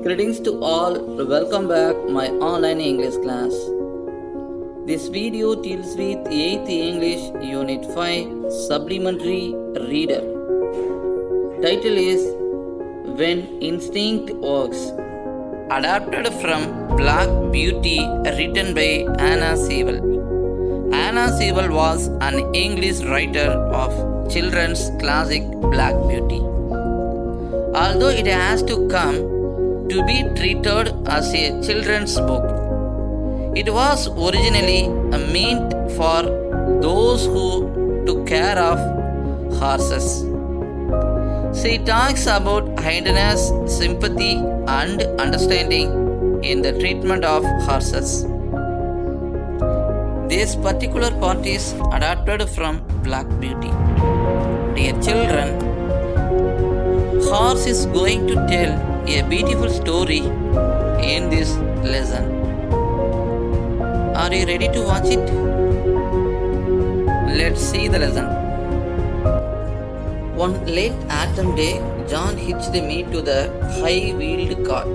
Greetings to all, welcome back my online English class. This video deals with 8th English Unit 5 Supplementary Reader. Title is When Instinct Works. Adapted from Black Beauty, written by Anna Sewell. Anna Sewell was an English writer of children's classic Black Beauty. Although it has to come to be treated as a children's book, it was originally meant for those who took care of horses. She talks about kindness, sympathy, and understanding in the treatment of horses. This particular part is adapted from Black Beauty. Dear children, horse is going to tell a beautiful story in this lesson. Are you ready to watch it? Let's see the lesson. One late autumn day, John hitched me to the high-wheeled cart.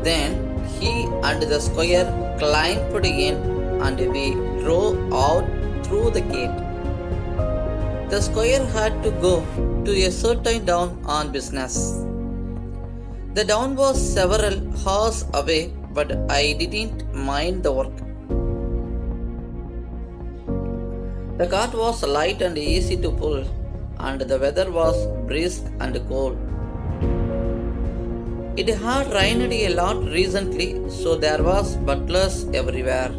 Then he and the squire climbed in and we drove out through the gate. The squire had to go to a certain town on business. The town was several hours away, but I didn't mind the work. The cart was light and easy to pull, and the weather was brisk and cold. It had rained a lot recently, so there was butlers everywhere.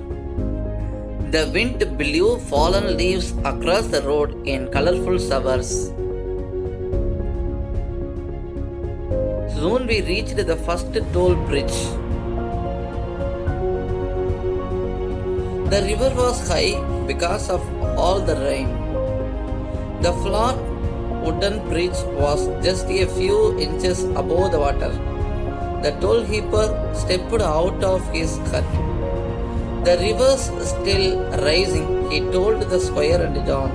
The wind blew fallen leaves across the road in colorful showers. Soon we reached the first toll bridge. The river was high because of all the rain. The flat wooden bridge was just a few inches above the water. The toll heaper stepped out of his hut. The river's still rising, he told the squire and John.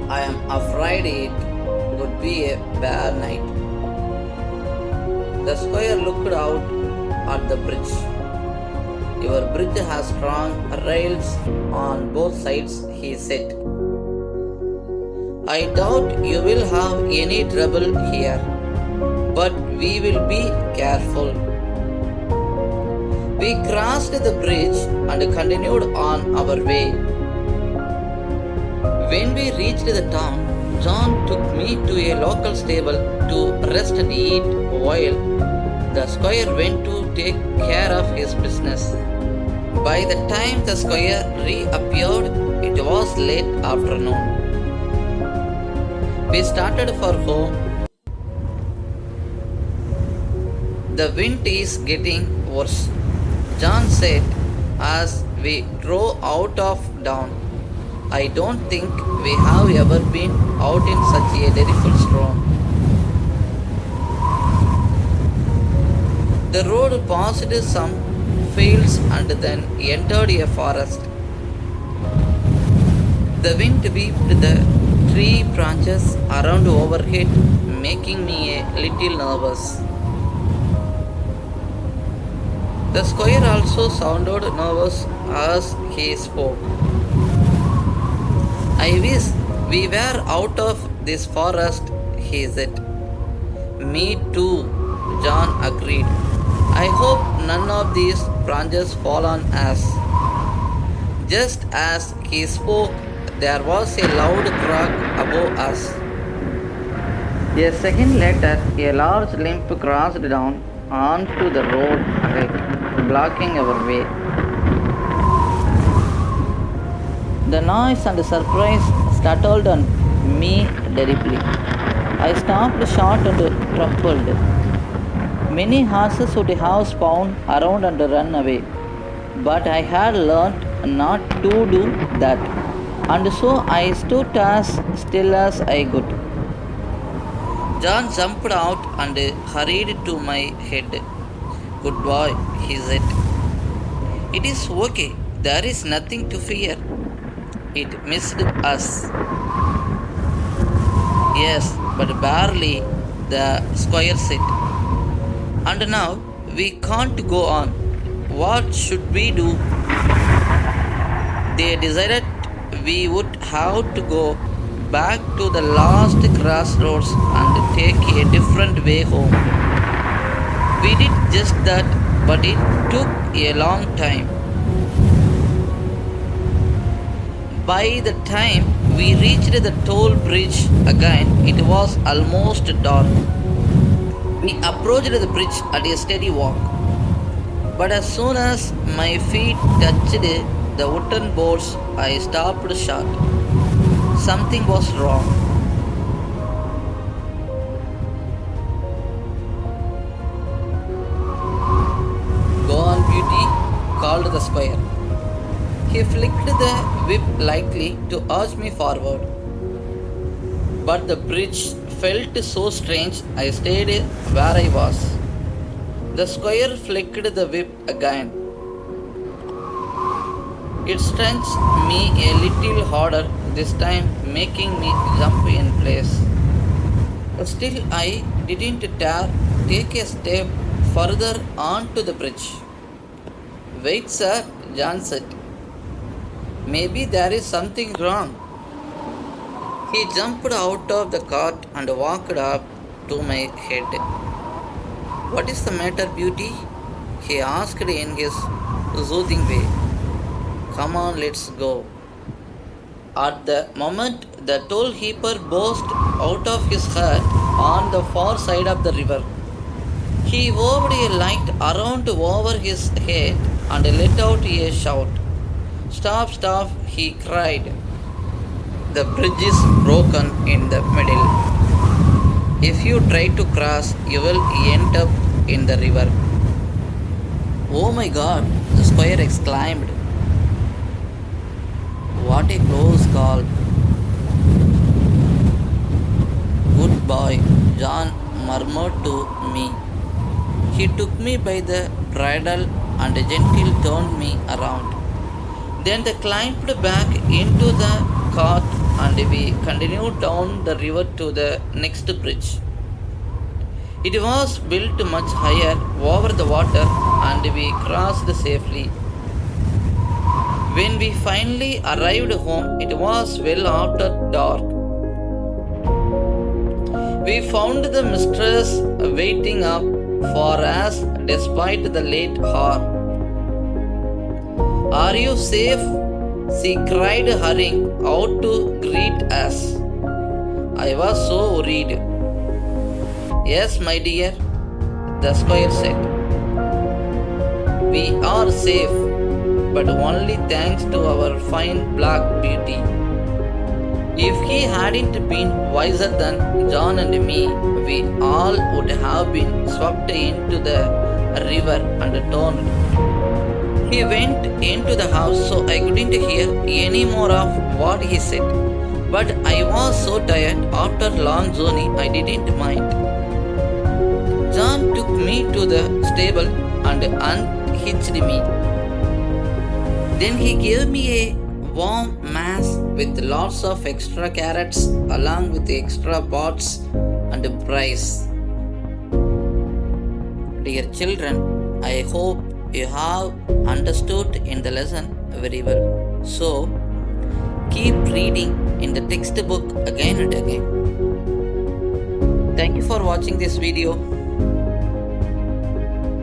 I am afraid it would be a bad night. The squire looked out at the bridge. Your bridge has strong rails on both sides, he said. I doubt you will have any trouble here, but we will be careful. We crossed the bridge and continued on our way. When we reached the town, John took me to a local stable to rest and eat while the squire went to take care of his business. By the time the squire reappeared, it was late afternoon. We started for home. The wind is getting worse, John said as we drove out of town. I don't think we have ever been out in such a terrible storm. The road passed some fields and then entered a forest. The wind whipped the tree branches around overhead, making me a little nervous. The squire also sounded nervous as he spoke. I wish we were out of this forest, he said. Me too, John agreed. I hope none of these branches fall on us. Just as he spoke, there was a loud crack above us. A second later, a large limb crossed down onto the road ahead, blocking our way. The noise and surprise startled me terribly. I stopped short and trembled. Many horses would have spun around and run away, but I had learned not to do that, and so I stood as still as I could. John jumped out and hurried to my head. Good boy, he said. It is okay, there is nothing to fear. It missed us. Yes, but barely, the squire said. And now we can't go on. What should we do? They decided we would have to go back to the last crossroads and take a different way home. We did just that, but it took a long time. By the time we reached the toll bridge again, it was almost dark. We approached the bridge at a steady walk. But as soon as my feet touched the wooden boards, I stopped short. Something was wrong. Go on, Beauty, called the squire. He flicked the whip lightly to urge me forward. But the bridge felt so strange, I stayed where I was. The squire flicked the whip again. It stretched me a little harder this time, making me jump in place. Still, I didn't dare take a step further onto the bridge. Wait, sir, John said. Maybe there is something wrong. He jumped out of the cart and walked up to my head. What is the matter, Beauty? He asked in his soothing way. Come on, let's go. At the moment, the toll heaper burst out of his hut on the far side of the river. He waved a light around over his head and let out a shout. Stop, stop, he cried. The bridge is broken in the middle. If you try to cross, you will end up in the river. Oh my God, the squire exclaimed. What a close call. Good boy, John murmured to me. He took me by the bridle and gently turned me around. Then they climbed back into the cart and we continued down the river to the next bridge. It was built much higher over the water and we crossed safely. When we finally arrived home, it was well after dark. We found the mistress waiting up for us despite the late hour. Are you safe? She cried, hurrying out to greet us. I was so worried. Yes, my dear, the squire said. We are safe, but only thanks to our fine black Beauty. If he hadn't been wiser than John and me, we all would have been swept into the river and drowned. He went into the house so I couldn't hear any more of what he said. But I was so tired after a long journey I didn't mind. John took me to the stable and unhitched me. Then he gave me a warm mass with lots of extra carrots along with extra pots and rice. Dear children, I hope you have understood in the lesson very well. So, keep reading in the textbook again and again. Thank you for watching this video.